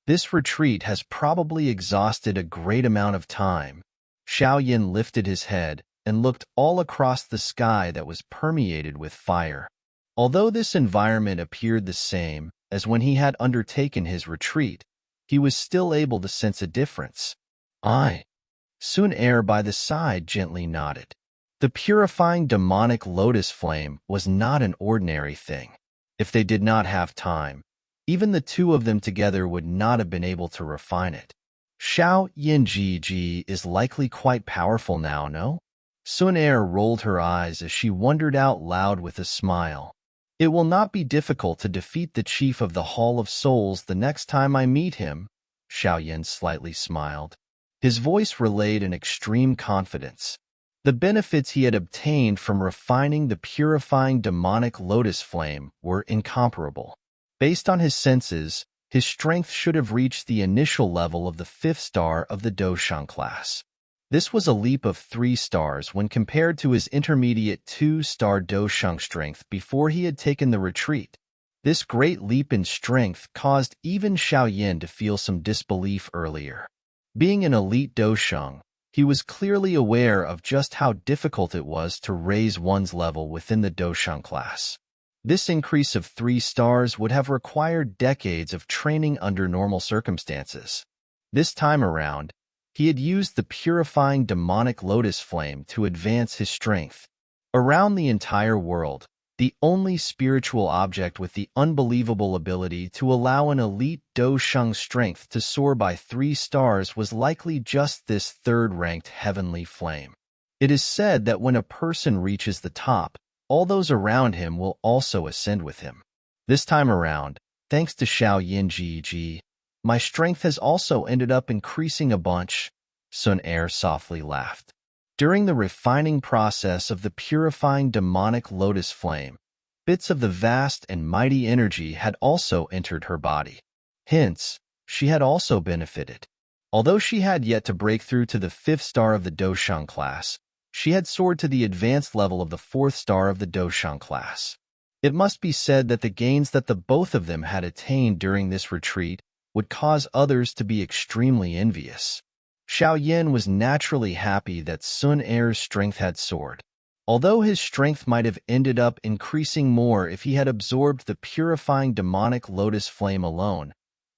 This retreat has probably exhausted a great amount of time. Xiao Yin lifted his head and looked all across the sky that was permeated with fire. Although this environment appeared the same as when he had undertaken his retreat, he was still able to sense a difference. Sun Er by the side gently nodded. The purifying demonic lotus flame was not an ordinary thing. If they did not have time, even the two of them together would not have been able to refine it. Xiao Yinji is likely quite powerful now, no? Sun Er rolled her eyes as she wondered out loud with a smile. It will not be difficult to defeat the chief of the Hall of Souls the next time I meet him, Xiao Yin slightly smiled. His voice relayed an extreme confidence. The benefits he had obtained from refining the purifying demonic lotus flame were incomparable. Based on his senses, his strength should have reached the initial level of the 5th star of the Doshang class. This was a leap of 3 stars when compared to his intermediate 2-star Doshang strength before he had taken the retreat. This great leap in strength caused even Xiao Yin to feel some disbelief earlier. Being an elite Doshang, he was clearly aware of just how difficult it was to raise one's level within the Doshang class. This increase of 3 stars would have required decades of training under normal circumstances. This time around, he had used the purifying demonic lotus flame to advance his strength. Around the entire world, the only spiritual object with the unbelievable ability to allow an elite Doshang strength to soar by 3 stars was likely just this third-ranked heavenly flame. It is said that when a person reaches the top, all those around him will also ascend with him. This time around, thanks to Xiao Yinji, my strength has also ended up increasing a bunch, Sun Er softly laughed. During the refining process of the purifying demonic lotus flame, bits of the vast and mighty energy had also entered her body. Hence, she had also benefited. Although she had yet to break through to the 5th star of the Doshang class, she had soared to the advanced level of the 4th star of the Doshang class. It must be said that the gains that the both of them had attained during this retreat would cause others to be extremely envious. Xiao Yin was naturally happy that Sun Er's strength had soared. Although his strength might have ended up increasing more if he had absorbed the purifying demonic lotus flame alone,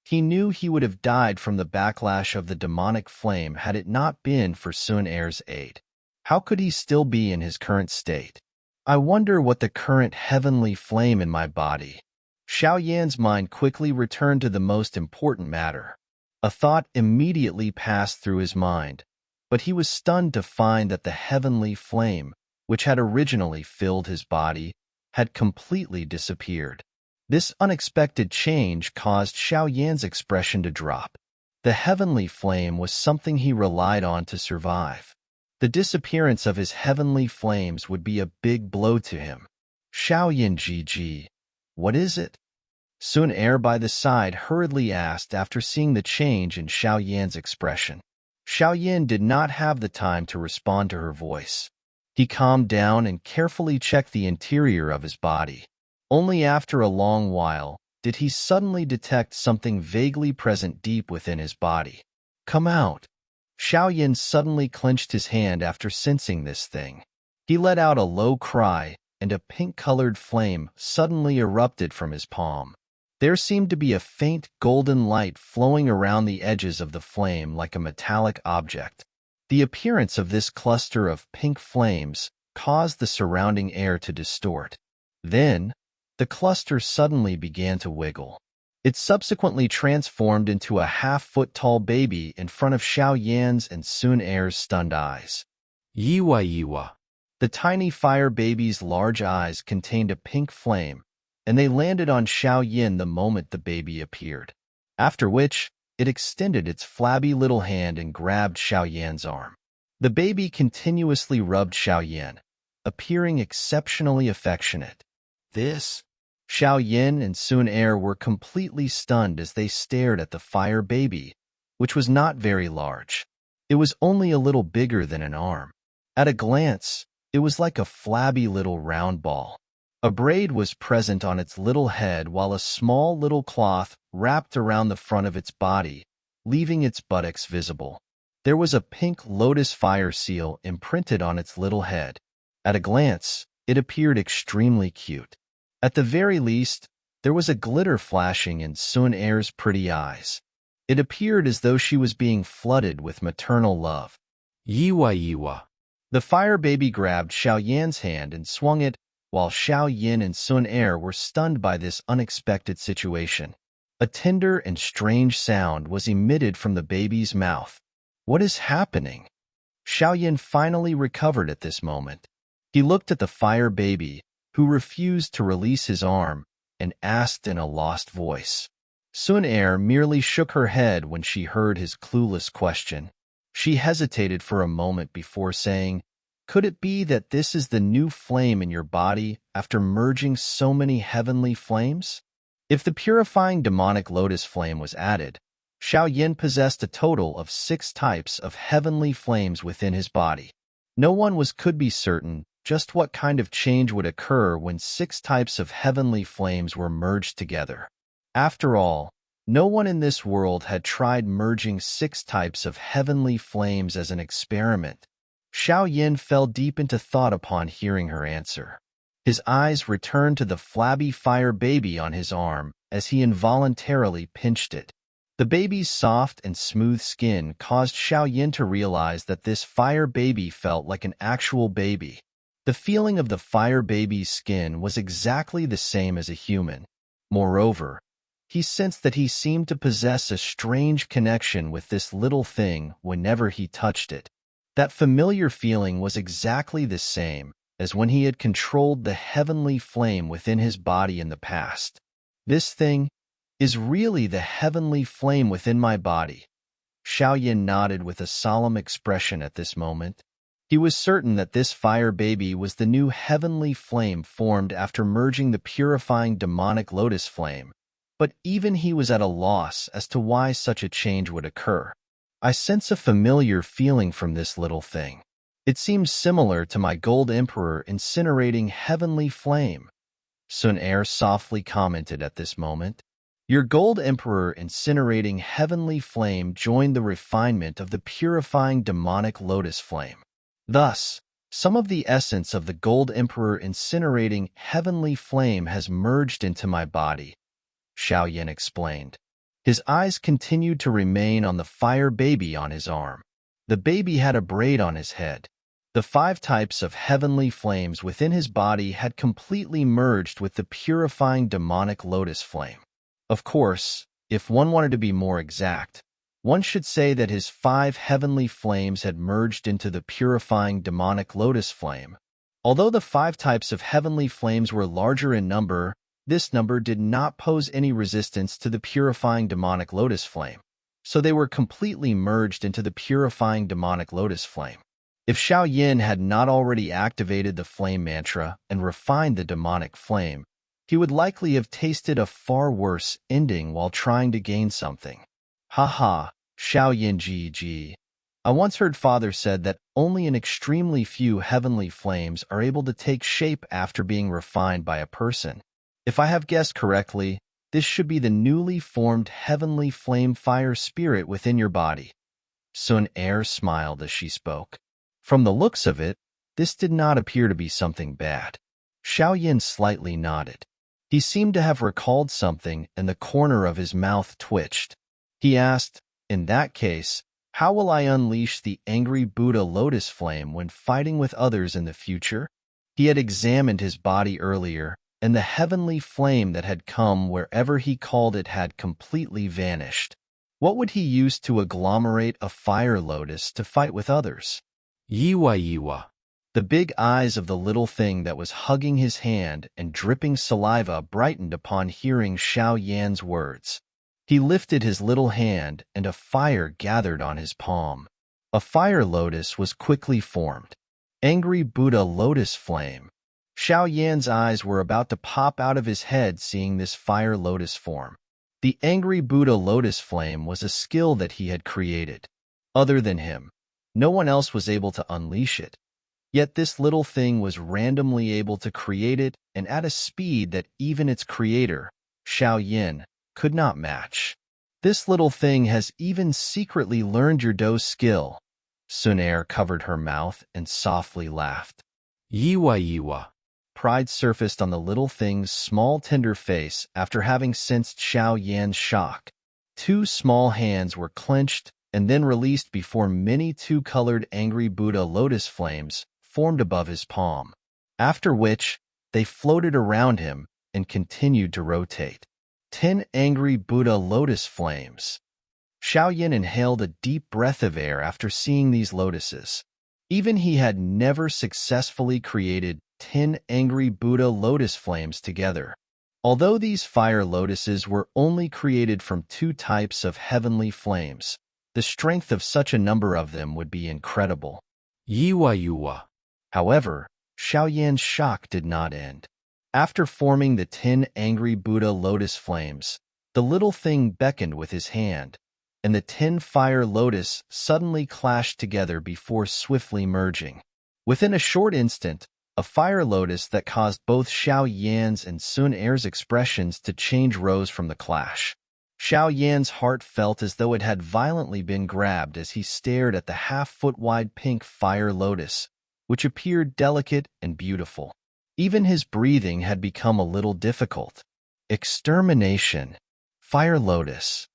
he knew he would have died from the backlash of the demonic flame had it not been for Sun Er's aid. How could he still be in his current state? I wonder what the current heavenly flame in my body. Xiao Yan's mind quickly returned to the most important matter. A thought immediately passed through his mind, but he was stunned to find that the heavenly flame, which had originally filled his body, had completely disappeared. This unexpected change caused Xiao Yan's expression to drop. The heavenly flame was something he relied on to survive. The disappearance of his heavenly flames would be a big blow to him. Xiao Yinji, what is it? Sun Er by the side hurriedly asked after seeing the change in Xiao Yan's expression. Xiao Yan did not have the time to respond to her voice. He calmed down and carefully checked the interior of his body. Only after a long while did he suddenly detect something vaguely present deep within his body. Come out. Xiao Yan suddenly clenched his hand after sensing this thing. He let out a low cry, and a pink-colored flame suddenly erupted from his palm. There seemed to be a faint golden light flowing around the edges of the flame like a metallic object. The appearance of this cluster of pink flames caused the surrounding air to distort. Then, the cluster suddenly began to wiggle. It subsequently transformed into a half-foot-tall baby in front of Xiao Yan's and Sun Er's stunned eyes. Yiwa. The tiny fire baby's large eyes contained a pink flame, and they landed on Xiao Yan the moment the baby appeared. After which, it extended its flabby little hand and grabbed Xiao Yan's arm. The baby continuously rubbed Xiao Yan, appearing exceptionally affectionate. Xiao Yan and Sun Er were completely stunned as they stared at the fire baby, which was not very large. It was only a little bigger than an arm. At a glance, it was like a flabby little round ball. A braid was present on its little head while a small little cloth wrapped around the front of its body, leaving its buttocks visible. There was a pink lotus fire seal imprinted on its little head. At a glance, it appeared extremely cute. At the very least, there was a glitter flashing in Sun Er's pretty eyes. It appeared as though she was being flooded with maternal love. Yiwa. The fire baby grabbed Xiao Yan's hand and swung it, while Xiao Yin and Sun Er were stunned by this unexpected situation. A tender and strange sound was emitted from the baby's mouth. What is happening? Xiao Yin finally recovered at this moment. He looked at the fire baby, who refused to release his arm, and asked in a lost voice. Sun Er merely shook her head when she heard his clueless question. She hesitated for a moment before saying, "Could it be that this is the new flame in your body after merging so many heavenly flames?" If the purifying demonic lotus flame was added, Xiao Yin possessed a total of 6 types of heavenly flames within his body. No one could be certain just what kind of change would occur when 6 types of heavenly flames were merged together. After all, no one in this world had tried merging 6 types of heavenly flames as an experiment. Xiao Yin fell deep into thought upon hearing her answer. His eyes returned to the flabby fire baby on his arm as he involuntarily pinched it. The baby's soft and smooth skin caused Xiao Yin to realize that this fire baby felt like an actual baby. The feeling of the fire baby's skin was exactly the same as a human. Moreover, he sensed that he seemed to possess a strange connection with this little thing whenever he touched it. That familiar feeling was exactly the same as when he had controlled the heavenly flame within his body in the past. This thing is really the heavenly flame within my body. Xiao Yin nodded with a solemn expression at this moment. He was certain that this fire baby was the new heavenly flame formed after merging the purifying demonic lotus flame, but even he was at a loss as to why such a change would occur. I sense a familiar feeling from this little thing. It seems similar to my Gold Emperor incinerating heavenly flame, Sun Er softly commented at this moment. Your Gold Emperor incinerating heavenly flame joined the refinement of the purifying demonic lotus flame. Thus, some of the essence of the Gold Emperor incinerating heavenly flame has merged into my body, Xiao Yin explained. His eyes continued to remain on the fire baby on his arm. The baby had a braid on his head. The 5 types of heavenly flames within his body had completely merged with the purifying demonic lotus flame. Of course, if one wanted to be more exact, one should say that his 5 heavenly flames had merged into the purifying demonic lotus flame. Although the 5 types of heavenly flames were larger in number, this number did not pose any resistance to the purifying demonic lotus flame, so they were completely merged into the purifying demonic lotus flame. If Xiao Yin had not already activated the flame mantra and refined the demonic flame, he would likely have tasted a far worse ending while trying to gain something. Haha, Xiao Yin GG. I once heard Father said that only an extremely few heavenly flames are able to take shape after being refined by a person. If I have guessed correctly, this should be the newly formed heavenly flame fire spirit within your body. Sun Er smiled as she spoke. From the looks of it, this did not appear to be something bad. Xiao Yin slightly nodded. He seemed to have recalled something, and the corner of his mouth twitched. He asked, "In that case, how will I unleash the angry Buddha lotus flame when fighting with others in the future?" He had examined his body earlier, and the heavenly flame that had come wherever he called it had completely vanished. What would he use to agglomerate a fire lotus to fight with others? Yiwa. The big eyes of the little thing that was hugging his hand and dripping saliva brightened upon hearing Xiao Yan's words. He lifted his little hand, and a fire gathered on his palm. A fire lotus was quickly formed. Angry Buddha lotus flame. Xiao Yan's eyes were about to pop out of his head seeing this fire lotus form. The angry Buddha lotus flame was a skill that he had created. Other than him, no one else was able to unleash it. Yet this little thing was randomly able to create it and at a speed that even its creator, Xiao Yin, could not match. This little thing has even secretly learned your Do's skill. Sun Er covered her mouth and softly laughed. Yiwa Yiwa. Pride surfaced on the little thing's small tender face after having sensed Xiao Yan's shock. Two small hands were clenched and then released before many two-colored angry Buddha lotus flames formed above his palm, after which they floated around him and continued to rotate. 10 angry Buddha lotus flames. Xiao Yin inhaled a deep breath of air after seeing these lotuses. Even he had never successfully created 10 angry Buddha lotus flames together. Although these fire lotuses were only created from 2 types of heavenly flames, the strength of such a number of them would be incredible. Yiwa Yiwa. However, Xiao Yan's shock did not end. After forming the 10 angry Buddha lotus flames, the little thing beckoned with his hand, and the 10 fire lotus suddenly clashed together before swiftly merging. Within a short instant, a fire lotus that caused both Xiao Yan's and Sun Er's expressions to change rose from the clash. Xiao Yan's heart felt as though it had violently been grabbed as he stared at the half-foot-wide pink fire lotus, which appeared delicate and beautiful. Even his breathing had become a little difficult. Extermination. Fire lotus.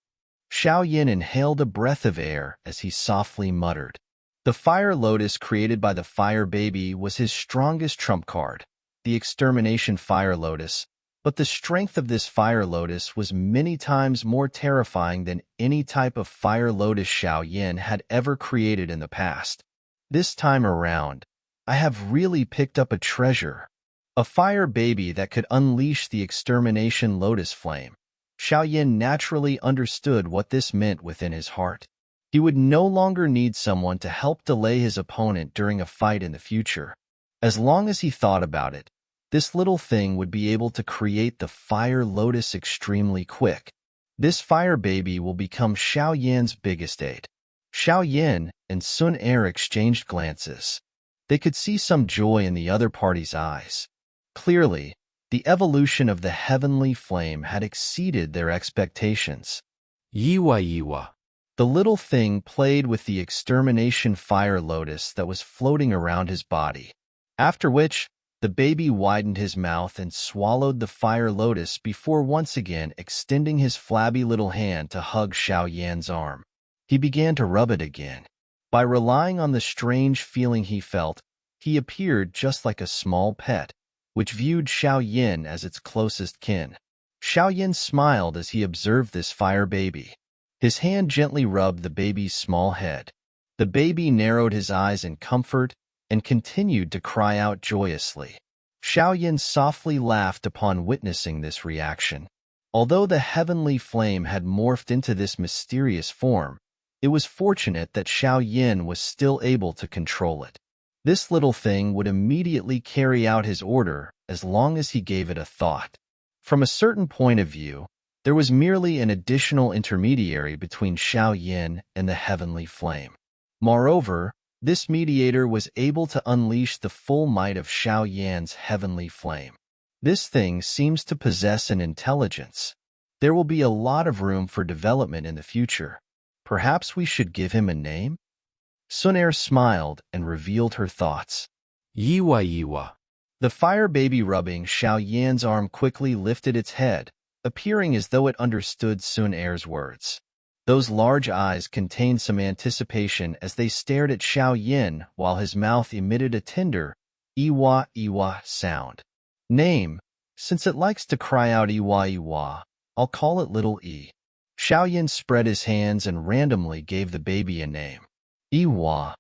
Xiao Yin inhaled a breath of air as he softly muttered. The fire lotus created by the fire baby was his strongest trump card, the extermination fire lotus, but the strength of this fire lotus was many times more terrifying than any type of fire lotus Xiao Yin had ever created in the past. This time around, I have really picked up a treasure. A fire baby that could unleash the extermination lotus flame. Xiao Yin naturally understood what this meant within his heart. He would no longer need someone to help delay his opponent during a fight in the future. As long as he thought about it, this little thing would be able to create the fire lotus extremely quick. This fire baby will become Xiao Yan's biggest aid. Xiao Yin and Sun Er exchanged glances. They could see some joy in the other party's eyes. Clearly, the evolution of the heavenly flame had exceeded their expectations. Yiwa Yiwa. The little thing played with the extermination fire lotus that was floating around his body, after which the baby widened his mouth and swallowed the fire lotus before once again extending his flabby little hand to hug Xiao Yan's arm. He began to rub it again. By relying on the strange feeling he felt, he appeared just like a small pet, which viewed Xiao Yin as its closest kin. Xiao Yin smiled as he observed this fire baby. His hand gently rubbed the baby's small head. The baby narrowed his eyes in comfort and continued to cry out joyously. Xiao Yin softly laughed upon witnessing this reaction. Although the heavenly flame had morphed into this mysterious form, it was fortunate that Xiao Yin was still able to control it. This little thing would immediately carry out his order as long as he gave it a thought. From a certain point of view, there was merely an additional intermediary between Xiao Yin and the heavenly flame. Moreover, this mediator was able to unleash the full might of Xiao Yan's heavenly flame. This thing seems to possess an intelligence. There will be a lot of room for development in the future. Perhaps we should give him a name? Sun Er smiled and revealed her thoughts. Yiwa Yiwa. The fire baby rubbing Xiao Yan's arm quickly lifted its head, appearing as though it understood Sun Er's words. Those large eyes contained some anticipation as they stared at Xiao Yin while his mouth emitted a tender, "Iwa Iwa" sound. Name, since it likes to cry out Iwa Iwa, I'll call it Little E. Xiao Yin spread his hands and randomly gave the baby a name. Iwa.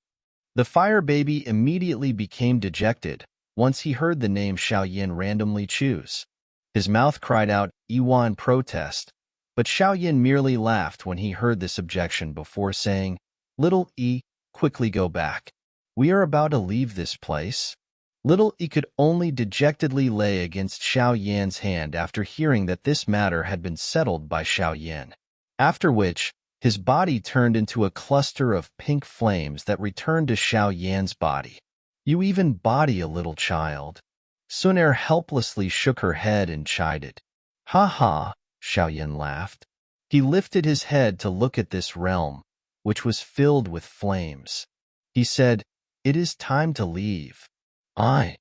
The fire baby immediately became dejected once he heard the name Xiao Yin randomly choose. His mouth cried out Iwa in protest, but Xiao Yin merely laughed when he heard this objection before saying, "Little E, quickly go back. We are about to leave this place." Little E could only dejectedly lay against Xiao Yan's hand after hearing that this matter had been settled by Xiao Yin. After which, his body turned into a cluster of pink flames that returned to Xiao Yan's body. You even body a little child. Sun Er helplessly shook her head and chided. Ha ha, Xiaoyan laughed. He lifted his head to look at this realm, which was filled with flames. He said, "It is time to leave." "Aye."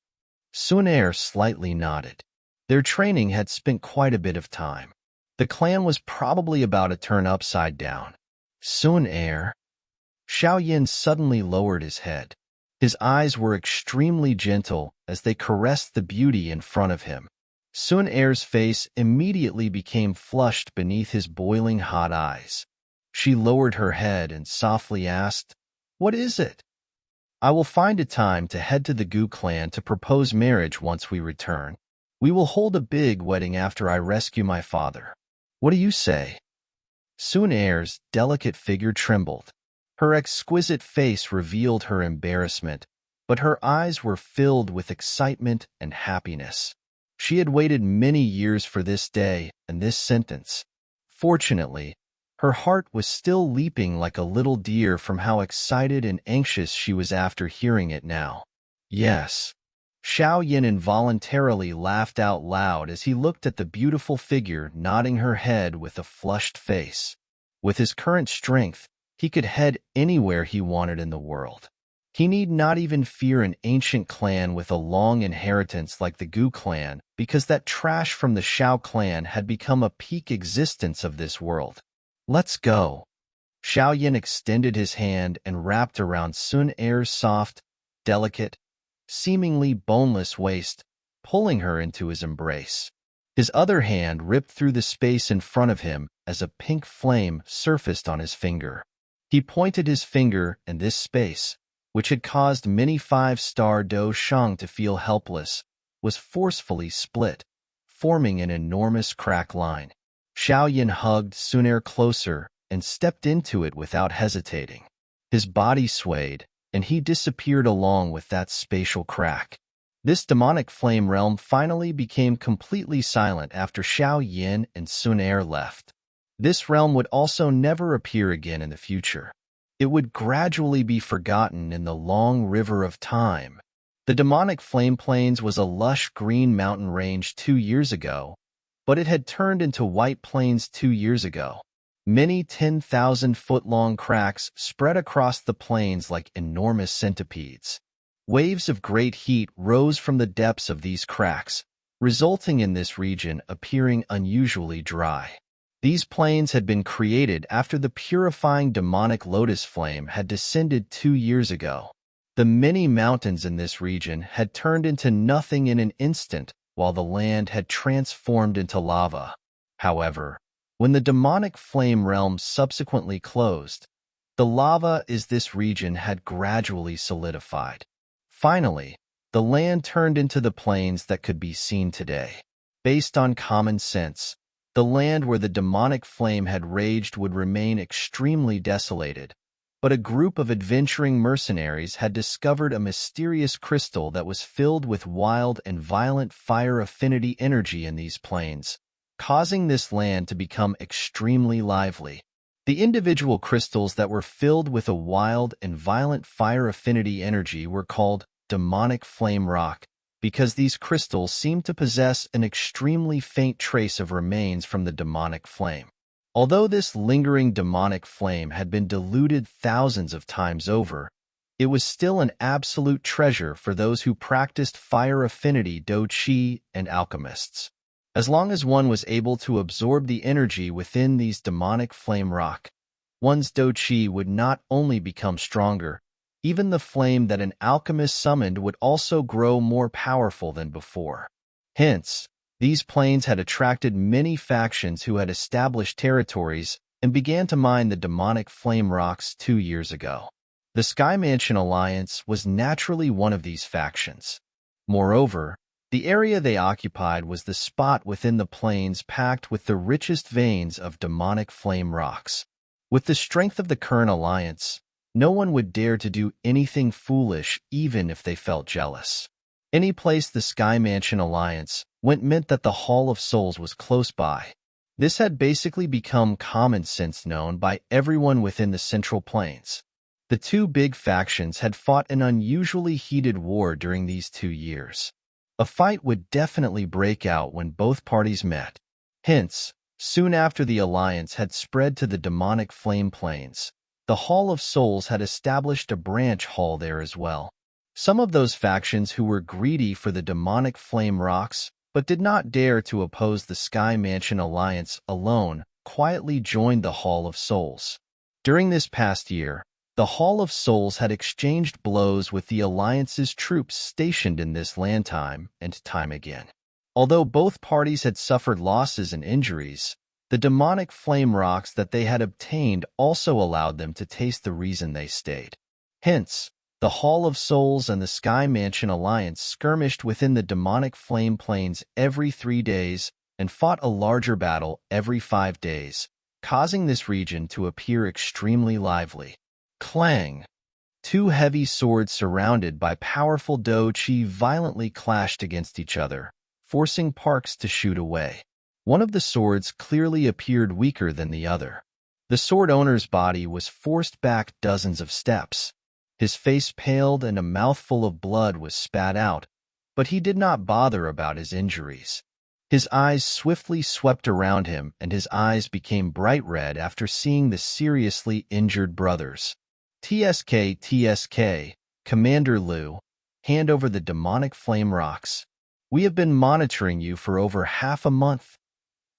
Sun Er slightly nodded. Their training had spent quite a bit of time. The clan was probably about to turn upside down. Sun Er. Xiaoyan suddenly lowered his head. His eyes were extremely gentle as they caressed the beauty in front of him. Sun Er's face immediately became flushed beneath his boiling hot eyes. She lowered her head and softly asked, "What is it?" "I will find a time to head to the Gu clan to propose marriage once we return. We will hold a big wedding after I rescue my father. What do you say?" Sun Er's delicate figure trembled. Her exquisite face revealed her embarrassment, but her eyes were filled with excitement and happiness. She had waited many years for this day and this sentence. Fortunately, her heart was still leaping like a little deer from how excited and anxious she was after hearing it now. "Yes." Xiaoyan involuntarily laughed out loud as he looked at the beautiful figure nodding her head with a flushed face. With his current strength, he could head anywhere he wanted in the world. He need not even fear an ancient clan with a long inheritance like the Gu clan, because that trash from the Xiao clan had become a peak existence of this world. "Let's go." Xiaoyan extended his hand and wrapped around Sun Er's soft, delicate, seemingly boneless waist, pulling her into his embrace. His other hand ripped through the space in front of him as a pink flame surfaced on his finger. He pointed his finger in this space, which had caused many five-star Do Shang to feel helpless, was forcefully split, forming an enormous crack line. Xiaoyan hugged Sun Er closer and stepped into it without hesitating. His body swayed, and he disappeared along with that spatial crack. This demonic flame realm finally became completely silent after Xiaoyan and Sun Er left. This realm would also never appear again in the future. It would gradually be forgotten in the long river of time. The demonic flame plains was a lush green mountain range 2 years ago, but it had turned into white plains 2 years ago. Many 10,000-foot-long cracks spread across the plains like enormous centipedes. Waves of great heat rose from the depths of these cracks, resulting in this region appearing unusually dry. These plains had been created after the purifying demonic lotus flame had descended 2 years ago. The many mountains in this region had turned into nothing in an instant, while the land had transformed into lava. However, when the demonic flame realm subsequently closed, the lava in this region had gradually solidified. Finally, the land turned into the plains that could be seen today. Based on common sense, the land where the demonic flame had raged would remain extremely desolated, but a group of adventuring mercenaries had discovered a mysterious crystal that was filled with wild and violent fire affinity energy in these plains, causing this land to become extremely lively. The individual crystals that were filled with a wild and violent fire affinity energy were called demonic flame rock, because these crystals seemed to possess an extremely faint trace of remains from the demonic flame. Although this lingering demonic flame had been diluted thousands of times over, it was still an absolute treasure for those who practiced fire affinity Do Qi and alchemists. As long as one was able to absorb the energy within these demonic flame rock, one's Do Qi would not only become stronger, even the flame that an alchemist summoned would also grow more powerful than before. Hence, these plains had attracted many factions who had established territories and began to mine the demonic flame rocks 2 years ago. The Sky Mansion Alliance was naturally one of these factions. Moreover, the area they occupied was the spot within the plains packed with the richest veins of demonic flame rocks. With the strength of the current alliance, no one would dare to do anything foolish even if they felt jealous. Any place the Sky Mansion Alliance went meant that the Hall of Souls was close by. This had basically become common sense known by everyone within the Central Plains. The two big factions had fought an unusually heated war during these 2 years. A fight would definitely break out when both parties met. Hence, soon after the alliance had spread to the demonic flame plains, the Hall of Souls had established a branch hall there as well. Some of those factions who were greedy for the demonic flame rocks but did not dare to oppose the Sky Mansion Alliance alone quietly joined the Hall of Souls. During this past year, the Hall of Souls had exchanged blows with the Alliance's troops stationed in this land time and time again. Although both parties had suffered losses and injuries, the demonic flame rocks that they had obtained also allowed them to taste the reason they stayed. Hence, the Hall of Souls and the Sky Mansion Alliance skirmished within the demonic flame plains every 3 days and fought a larger battle every 5 days, causing this region to appear extremely lively. Clang! Two heavy swords surrounded by powerful Do Chi violently clashed against each other, forcing Parks to shoot away. One of the swords clearly appeared weaker than the other. The sword owner's body was forced back dozens of steps. His face paled and a mouthful of blood was spat out, but he did not bother about his injuries. His eyes swiftly swept around him and his eyes became bright red after seeing the seriously injured brothers. TSK, Commander Liu, hand over the demonic flame rocks. We have been monitoring you for over half a month.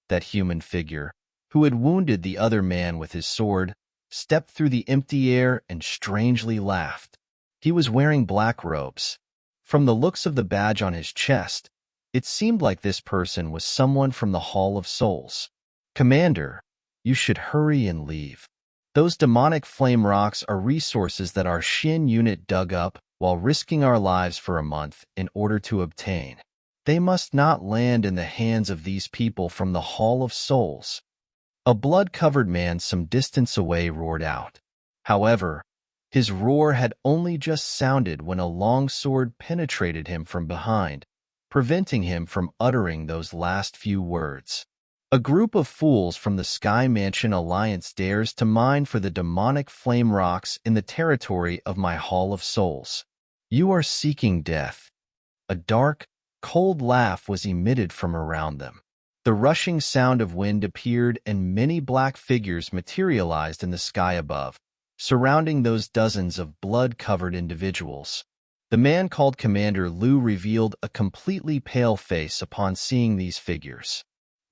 That human figure, who had wounded the other man with his sword, stepped through the empty air and strangely laughed. He was wearing black robes. From the looks of the badge on his chest, it seemed like this person was someone from the Hall of Souls. Commander, you should hurry and leave. Those demonic flame rocks are resources that our Shin unit dug up while risking our lives for a month in order to obtain. They must not land in the hands of these people from the Hall of Souls. A blood-covered man some distance away roared out. However, his roar had only just sounded when a long sword penetrated him from behind, preventing him from uttering those last few words. A group of fools from the Sky Mansion Alliance dares to mine for the demonic flame rocks in the territory of my Hall of Souls. You are seeking death. A dark, cold laugh was emitted from around them. The rushing sound of wind appeared and many black figures materialized in the sky above, surrounding those dozens of blood-covered individuals. The man called Commander Liu revealed a completely pale face upon seeing these figures.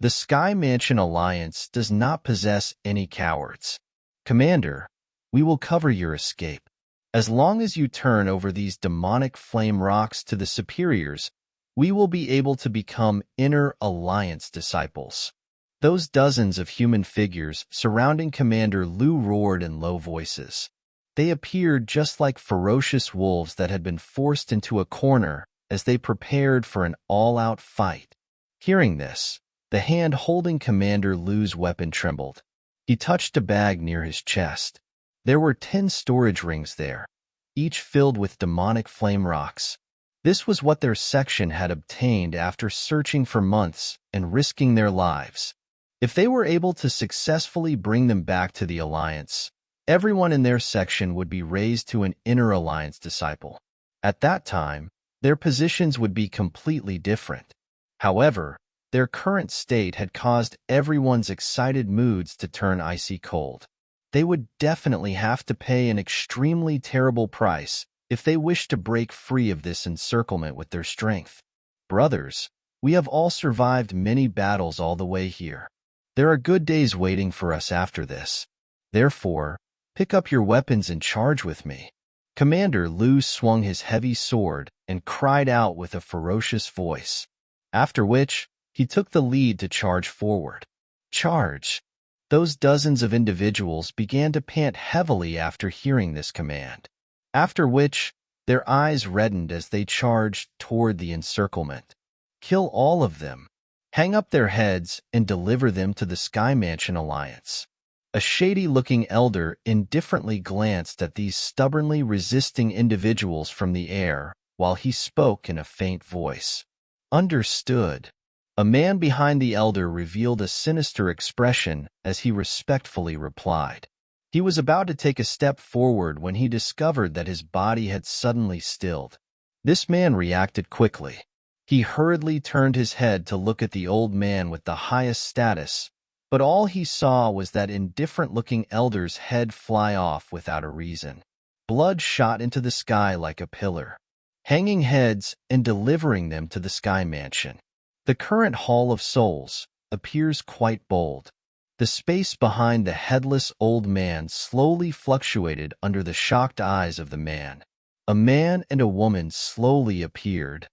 The Sky Mansion Alliance does not possess any cowards. Commander, we will cover your escape. As long as you turn over these demonic flame rocks to the superiors, we will be able to become inner alliance disciples. Those dozens of human figures surrounding Commander Liu roared in low voices. They appeared just like ferocious wolves that had been forced into a corner as they prepared for an all-out fight. Hearing this, the hand holding Commander Liu's weapon trembled. He touched a bag near his chest. There were 10 storage rings there, each filled with demonic flame rocks. This was what their section had obtained after searching for months and risking their lives. If they were able to successfully bring them back to the Alliance, everyone in their section would be raised to an inner Alliance disciple. At that time, their positions would be completely different. However, their current state had caused everyone's excited moods to turn icy cold. They would definitely have to pay an extremely terrible price if they wished to break free of this encirclement with their strength. Brothers, we have all survived many battles all the way here. There are good days waiting for us after this. Therefore, pick up your weapons and charge with me. Commander Liu swung his heavy sword and cried out with a ferocious voice, after which he took the lead to charge forward. Charge! Those dozens of individuals began to pant heavily after hearing this command, after which their eyes reddened as they charged toward the encirclement. Kill all of them. Hang up their heads and deliver them to the Sky Mansion Alliance. A shady-looking elder indifferently glanced at these stubbornly resisting individuals from the air while he spoke in a faint voice. Understood. A man behind the elder revealed a sinister expression as he respectfully replied. He was about to take a step forward when he discovered that his body had suddenly stilled. This man reacted quickly. He hurriedly turned his head to look at the old man with the highest status, but all he saw was that indifferent-looking elder's head fly off without a reason. Blood shot into the sky like a pillar, hanging heads and delivering them to the Sky Mansion. The current Hall of Souls appears quite bold. The space behind the headless old man slowly fluctuated under the shocked eyes of the man. A man and a woman slowly appeared,